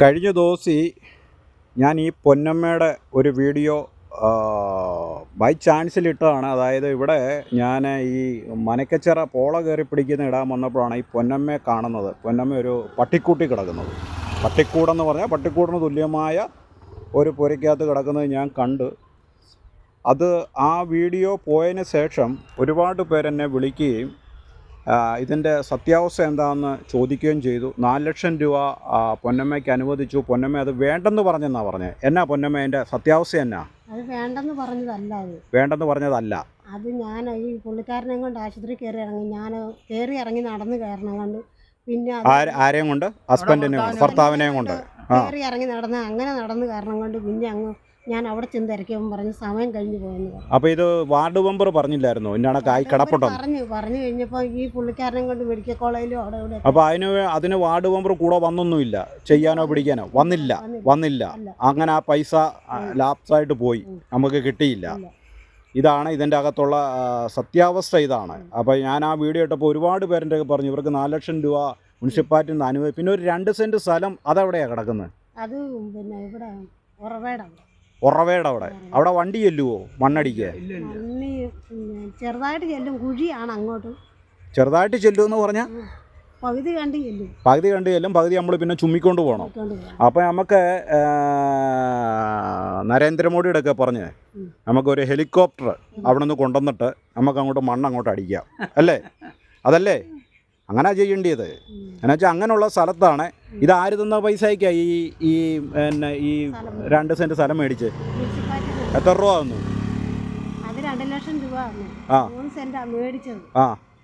കഴിഞ്ഞ ദിവസം ഞാൻ ഈ പൊന്നമ്മയുടെ ഒരു വീഡിയോ ബൈ ചാൻസിലിട്ടതാണ്. അതായത് ഇവിടെ ഞാൻ ഈ മനക്കച്ചിറ പോള കയറി പിടിക്കുന്ന ഇടാൻ വന്നപ്പോഴാണ് ഈ പൊന്നമ്മയെ കാണുന്നത്. പൊന്നമ്മ ഒരു പട്ടിക്കൂട്ടി കിടക്കുന്നത്. പട്ടിക്കൂടെന്ന് പറഞ്ഞാൽ പട്ടിക്കൂടിന് തുല്യമായ ഒരു പുരയ്ക്കകത്ത് കിടക്കുന്നത് ഞാൻ കണ്ട്. അത് ആ വീഡിയോ പോയതിന് ശേഷം ഒരുപാട് പേരെന്നെ വിളിക്കുകയും ഇതിൻ്റെ സത്യാവസ്ഥ എന്താണെന്ന് ചോദിക്കുകയും ചെയ്തു. 4 ലക്ഷം രൂപ പൊന്നമ്മയ്ക്ക് അനുവദിച്ചു. പൊന്നമ്മ അത് വേണ്ടെന്ന് പറഞ്ഞെന്നാണ് പറഞ്ഞത്. എന്നാ പൊന്നമ്മ അതിൻ്റെ സത്യാവസ്ഥ എന്നാ? അത് വേണ്ടെന്ന് പറഞ്ഞതല്ല. വേണ്ടെന്ന് പറഞ്ഞതല്ല. അത് ഞാൻ ഈ പുള്ളിക്കാരനെ കൊണ്ട് ആശുപത്രി കയറി ഇറങ്ങി നടന്ന് കയറണം കൊണ്ട് പിന്നെ ആരെയും കൊണ്ട്? ഹസ്ബൻഡിനെയും കൊണ്ട്, ഭർത്താവിനെയും കൊണ്ട് കയറി ഇറങ്ങി നടന്ന് കാരണം കൊണ്ട് പിന്നെ ഞാൻ അവിടെ ചെന്ന് തിരക്കിയപ്പോൾ പറഞ്ഞു സമയം കഴിഞ്ഞു പോയെന്ന് പറഞ്ഞു. അപ്പോൾ ഇത് വാർഡ് മെമ്പർ പറഞ്ഞില്ലായിരുന്നോ ഇന്നാണ് കായ് കിടപ്പുണ്ടോ? പറഞ്ഞു കഴിഞ്ഞപ്പോൾ ഈ പുള്ളിക്കാരനെ കൊണ്ട് മെഡിക്കൽ കോളേജിലും അവിടെ ഇവിടെ. അപ്പോൾ അതിന് വാർഡ് മെമ്പർ കൂടെ വന്നൊന്നുമില്ല, ചെയ്യാനോ പിടിക്കാനോ വന്നില്ല. അങ്ങനെ ആ പൈസ ലാപ്സായിട്ട് പോയി, നമുക്ക് കിട്ടിയില്ല. ഇതാണ് ഇതിൻ്റെ അകത്തുള്ള സത്യാവസ്ഥ. ഇതാണ്. അപ്പോൾ ഞാൻ ആ വീഡിയോ ഇട്ടപ്പോൾ ഒരുപാട് പേരുടെ പറഞ്ഞു ഇവർക്ക് 4 ലക്ഷം രൂപ മുനിസിപ്പാലിറ്റിയിൽ നിന്ന് അനുവദിച്ചു. പിന്നെ ഒരു 2 സെൻറ്റ് സ്ഥലം അതെവിടെയാണ് കിടക്കുന്നത്? അത് പിന്നെ ഇവിടെ ഉറവയുടെ അവിടെ വണ്ടി ചെല്ലുവോ മണ്ണടിക്കുക? ചെറുതായിട്ട് ചെല്ലും, കുഴിയാണ് അങ്ങോട്ട്. ചെറുതായിട്ട് ചെല്ലുമെന്ന് പറഞ്ഞാൽ പകുതി കണ്ട് ചെല്ലും, പകുതി നമ്മൾ പിന്നെ ചുമ്മിക്കൊണ്ട് പോകണം. അപ്പോൾ നമുക്ക് നരേന്ദ്രമോദിയുടെ ഒക്കെ പറഞ്ഞ് നമുക്കൊരു ഹെലികോപ്റ്റർ അവിടെ നിന്ന് കൊണ്ടുവന്നിട്ട് നമുക്ക് അങ്ങോട്ട് മണ്ണ് അടിക്കാം, അല്ലേ? അതല്ലേ അങ്ങനെ ചെയ്യേണ്ടത്. എന്നുവെച്ചാൽ അങ്ങനെയുള്ള സ്ഥലത്താണ്. ഇതാര് തന്ന പൈസയ്ക്കാണ് ഈ 2 സെൻറ്റ് സ്ഥലം മേടിച്ച്? എത്ര രൂപ തന്നു? അത് 2 ലക്ഷം രൂപ. 3 സെൻറ്റാ മേടിച്ചത്.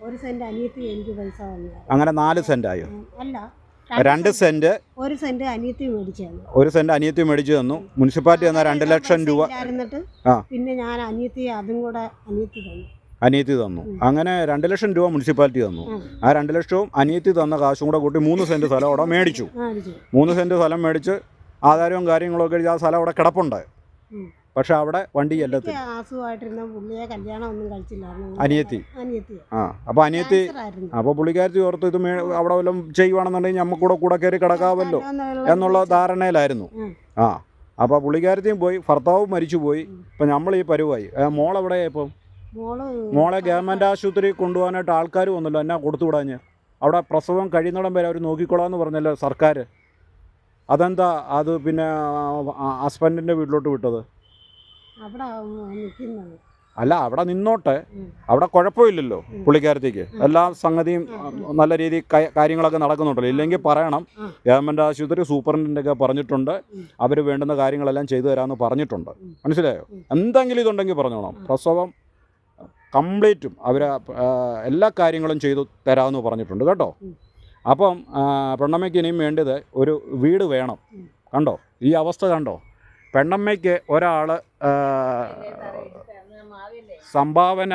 1 സെൻറ്റ് അനിയത്തി എനിക്ക് പൈസ വന്നു. അങ്ങനെ 4 സെൻറ്റായോ? അല്ല, 2 സെൻറ്റ്. 1 സെൻറ്റ് അനിയത്തി മേടിച്ചു തന്നു. 1 സെൻറ്റ് അനിയത്തി മേടിച്ചു തന്നു. മുനിസിപ്പാലിറ്റി തന്ന 2 ലക്ഷം രൂപ. പിന്നെ ഞാൻ അനിയത്തി തന്നു. അങ്ങനെ 2 ലക്ഷം രൂപ മുനിസിപ്പാലിറ്റി തന്നു. ആ 2 ലക്ഷവും അനിയത്തി തന്ന കാശും കൂടെ കൂട്ടി 3 സെൻറ്റ് സ്ഥലം അവിടെ മേടിച്ചു. 3 സെൻറ്റ് സ്ഥലം മേടിച്ച് ആധാരവും കാര്യങ്ങളൊക്കെ എഴുതി ആ സ്ഥലം അവിടെ കിടപ്പുണ്ട്. പക്ഷെ അവിടെ വണ്ടി ചെല്ലത്തില്ല. അനിയത്തി. അപ്പോൾ പുള്ളിക്കാരത്തി ഓർത്ത് ഇത് അവിടെ വല്ലതും ചെയ്യുവാണെന്നുണ്ടെങ്കിൽ നമുക്ക് കൂടെ കയറി കിടക്കാമല്ലോ എന്നുള്ള ധാരണയിലായിരുന്നു. അപ്പോൾ പുള്ളിക്കാരത്തിയും പോയി, ഭർത്താവും മരിച്ചു പോയി. ഇപ്പം നമ്മൾ ഈ പരുവായി. മോളെവിടെയാണ് ഇപ്പം? മോളെ ഗവൺമെൻറ് ആശുപത്രി കൊണ്ടുപോകാനായിട്ട് ആൾക്കാർ വന്നല്ലോ. എന്നാ കൊടുത്തുവിടാഞ്ഞ്? അവിടെ പ്രസവം കഴിയുന്നിടം വരെ അവർ നോക്കിക്കോളാമെന്ന് പറഞ്ഞല്ലോ സർക്കാർ. അതെന്താ അത് പിന്നെ ഹസ്ബൻഡിൻ്റെ വീട്ടിലോട്ട് വിട്ടത്? അല്ല, അവിടെ നിന്നോട്ടെ, അവിടെ കുഴപ്പമില്ലല്ലോ പുള്ളിക്കാരത്തേക്ക്. എല്ലാ സംഗതിയും നല്ല രീതിയിൽ കാര്യങ്ങളൊക്കെ നടക്കുന്നുണ്ടല്ലോ. ഇല്ലെങ്കിൽ പറയണം. ഗവൺമെൻറ് ആശുപത്രി സൂപ്രണ്ടിൻ്റെയൊക്കെ പറഞ്ഞിട്ടുണ്ട്, അവർ വേണ്ടുന്ന കാര്യങ്ങളെല്ലാം ചെയ്തു തരാമെന്ന് പറഞ്ഞിട്ടുണ്ട്. മനസ്സിലായോ? എന്തെങ്കിലും ഇതുണ്ടെങ്കിൽ പറഞ്ഞോണം. പ്രസവം കംപ്ലീറ്റും അവർ എല്ലാ കാര്യങ്ങളും ചെയ്തു തരാമെന്ന് പറഞ്ഞിട്ടുണ്ട് കേട്ടോ. അപ്പം പെണ്ണമ്മയ്ക്ക് ഇനിയും വേണ്ടത് ഒരു വീട് വേണം. കണ്ടോ ഈ അവസ്ഥ? കണ്ടോ? പെണ്ണമ്മയ്ക്ക് ഒരാൾ സംഭാവന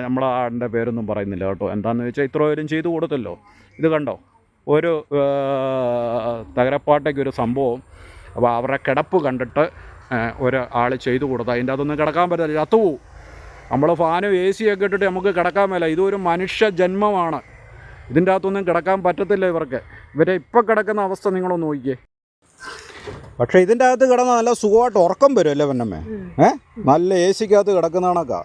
നമ്മളാളുടെ പേരൊന്നും പറയുന്നില്ല കേട്ടോ. എന്താണെന്ന് വെച്ചാൽ ഇത്ര പേരും ചെയ്തു കൊടുത്തല്ലോ. ഇത് കണ്ടോ, ഒരു തകരപ്പാട്ടയ്ക്കൊരു സംഭവം. അപ്പോൾ അവരുടെ കിടപ്പ് കണ്ടിട്ട് ഒരാൾ ചെയ്തു കൊടുത്താൽ അതിൻ്റെ അതൊന്നും കിടക്കാൻ പറ്റില്ല, ചത്തുപോവും. നമ്മൾ ഫാനും എ സിയൊക്കെ ഇട്ടിട്ട് നമുക്ക് കിടക്കാൻ മേല. ഇതൊരു മനുഷ്യ ജന്മമാണ്. ഇതിൻ്റെ അകത്തൊന്നും കിടക്കാൻ പറ്റത്തില്ല ഇവർക്ക്. ഇവരെ ഇപ്പം കിടക്കുന്ന അവസ്ഥ നിങ്ങളൊന്ന് നോക്കിയേ. പക്ഷേ ഇതിൻ്റെ അകത്ത് കിടന്ന് നല്ല സുഖമായിട്ട് ഉറക്കം വരുമല്ലേ പെണ്ണമ്മേ? നല്ല എ സിക്കകത്ത് കിടക്കുന്ന കണക്കാ.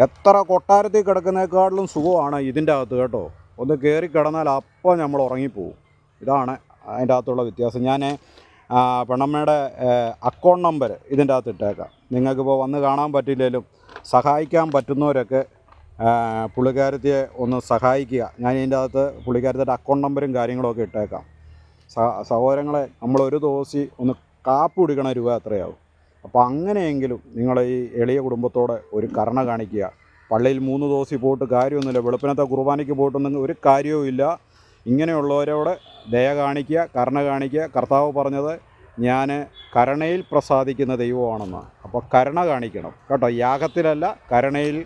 എത്ര കൊട്ടാരത്തിൽ കിടക്കുന്നതിനേക്കാളും സുഖമാണ് ഇതിൻ്റെ അകത്ത് കേട്ടോ. ഒന്ന് കയറി കിടന്നാൽ അപ്പം നമ്മൾ ഉറങ്ങിപ്പോവും. ഇതാണ് അതിൻ്റെ അകത്തുള്ള വ്യത്യാസം. ഞാൻ പെണ്ണമ്മയുടെ അക്കൗണ്ട് നമ്പർ ഇതിൻ്റെ അകത്ത് ഇട്ടേക്കാം. നിങ്ങൾക്കിപ്പോൾ വന്ന് കാണാൻ പറ്റില്ലെങ്കിലും സഹായിക്കാൻ പറ്റുന്നവരൊക്കെ പുള്ളിക്കാരത്തിയെ ഒന്ന് സഹായിക്കുക. ഞാൻ ഇതിൻ്റെ അകത്ത് പുള്ളിക്കാരത്തിയുടെ അക്കൗണ്ട് നമ്പറും കാര്യങ്ങളൊക്കെ ഇട്ടേക്കാം. സഹോദരങ്ങളെ, നമ്മളൊരു ദിവസം ഒന്ന് കാപ്പ് കുടിക്കണ രൂപ എത്രയാവും? അപ്പോൾ അങ്ങനെയെങ്കിലും നിങ്ങൾ ഈ എളിയ കുടുംബത്തോടെ ഒരു കരുണ കാണിക്കുക. പള്ളിയിൽ 3 ദിവസം പോയിട്ട് കാര്യമൊന്നുമില്ല. വെളുപ്പിനത്തെ കുർബാനയ്ക്ക് പോയിട്ടൊന്നും ഒരു കാര്യവും ഇല്ല. ഇങ്ങനെയുള്ളവരോട് ദയ കാണിക്കുക, കരുണ കാണിക്കുക. കർത്താവ് പറഞ്ഞത് ഞാൻ കരുണയിൽ പ്രസാദിക്കുന്ന ദൈവമാണെന്ന്. അപ്പോൾ കരുണ കാണിക്കണം കേട്ടോ. യാഗത്തിലല്ല, കരുണയിൽ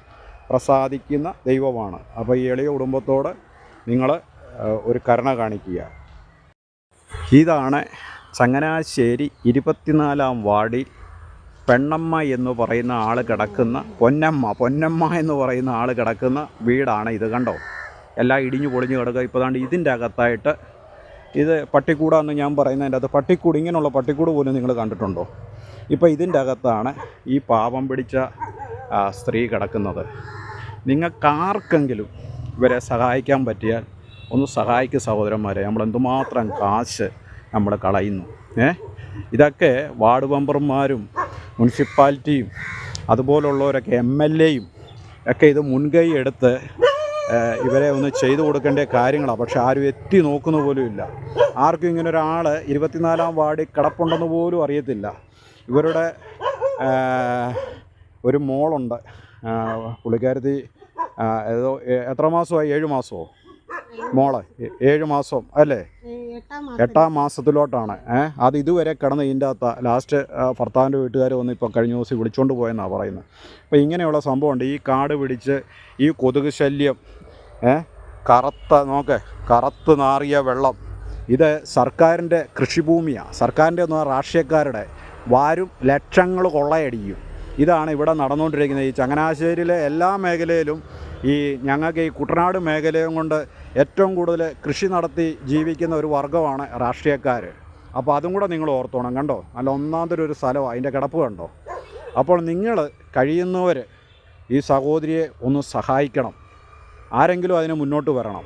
പ്രസാദിക്കുന്ന ദൈവമാണ്. അപ്പോൾ ഈ എളിയ കുടുംബത്തോട് നിങ്ങൾ ഒരു കരുണ കാണിക്കുക. ഇതാണ് ചങ്ങനാശ്ശേരി 24-ാം വാർഡിൽ പെണ്ണമ്മ എന്ന് പറയുന്ന ആൾ കിടക്കുന്ന, പൊന്നമ്മ എന്ന് പറയുന്ന ആൾ കിടക്കുന്ന വീടാണ് ഇത്. കണ്ടോ, എല്ലാം ഇടിഞ്ഞു പൊളിഞ്ഞ് കിടക്കുക. ഇപ്പോൾ ദാണ്ട് ഇതിൻ്റെ അകത്തായിട്ട് ഇത് പട്ടിക്കൂടാന്ന് ഞാൻ പറയുന്നതിൻ്റെ അത് പട്ടിക്കൂട്, ഇങ്ങനെയുള്ള പട്ടിക്കൂട് പോലും നിങ്ങൾ കണ്ടിട്ടുണ്ടോ? ഇപ്പോൾ ഇതിൻ്റെ അകത്താണ് ഈ പാവം പിടിച്ച സ്ത്രീ കിടക്കുന്നത്. നിങ്ങൾക്കാർക്കെങ്കിലും ഇവരെ സഹായിക്കാൻ പറ്റിയാൽ ഒന്ന് സഹായിക്കുക സഹോദരന്മാരെ. നമ്മൾ എന്തുമാത്രം കാശ് നമ്മൾ കളയുന്നു. ഇതൊക്കെ വാർഡ് മെമ്പർമാരും മുനിസിപ്പാലിറ്റിയും അതുപോലുള്ളവരൊക്കെ MLAയും ഒക്കെ ഇത് മുൻകൈ എടുത്ത് ഇവരെ ഒന്ന് ചെയ്തു കൊടുക്കേണ്ട കാര്യങ്ങളാണ്. പക്ഷെ ആരും എത്തി നോക്കുന്ന പോലും ഇല്ല. ആർക്കും ഇങ്ങനെ ഒരാൾ 24-ാം വാർഡിൽ കിടപ്പുണ്ടെന്ന് പോലും അറിയത്തില്ല. ഇവരുടെ ഒരു മോളുണ്ട്, പുള്ളിക്കാരത്തി ഏതോ എത്ര മാസമായി, 7 മാസമോ മോള്, 7 മാസം അല്ലേ, 8-ാം മാസത്തിലോട്ടാണ്. അത് ഇതുവരെ കിടന്ന് ഇതിൻ്റെ അകത്ത് ലാസ്റ്റ് ഭർത്താവിൻ്റെ വീട്ടുകാർ വന്ന് ഇപ്പോൾ കഴിഞ്ഞ ദിവസം വിളിച്ചുകൊണ്ട് പോയെന്നാണ് പറയുന്നത്. അപ്പോൾ ഇങ്ങനെയുള്ള സംഭവമുണ്ട്. ഈ കാട് പിടിച്ച് ഈ കൊതുക് ശല്യം, കറുത്ത് നാറിയ വെള്ളം, ഇത് സർക്കാരിൻ്റെ കൃഷിഭൂമിയാണ്. സർക്കാരിൻ്റെ ഒന്നും രാഷ്ട്രീയക്കാരുടെ വാരും ലക്ഷങ്ങൾ കൊള്ളയടിക്കും. ഇതാണ് ഇവിടെ നടന്നുകൊണ്ടിരിക്കുന്നത്. ഈ ചങ്ങനാശ്ശേരിയിലെ എല്ലാ മേഖലയിലും ഈ ഞങ്ങൾക്ക് ഈ കുട്ടനാട് മേഖലയും കൊണ്ട് ഏറ്റവും കൂടുതൽ കൃഷി നടത്തി ജീവിക്കുന്ന ഒരു വർഗ്ഗമാണ് രാഷ്ട്രീയക്കാർ. അപ്പോൾ അതും കൂടെ നിങ്ങൾ ഓർത്തോണം. കണ്ടോ, നല്ല ഒന്നാന്തരം ഒരു സ്ഥലമാണ്, അതിൻ്റെ കിടപ്പ് കണ്ടോ. അപ്പോൾ നിങ്ങൾ കഴിയുന്നവർ ഈ സഹോദരിയെ ഒന്ന് സഹായിക്കണം. ആരെങ്കിലും അതിന് മുന്നോട്ട് വരണം.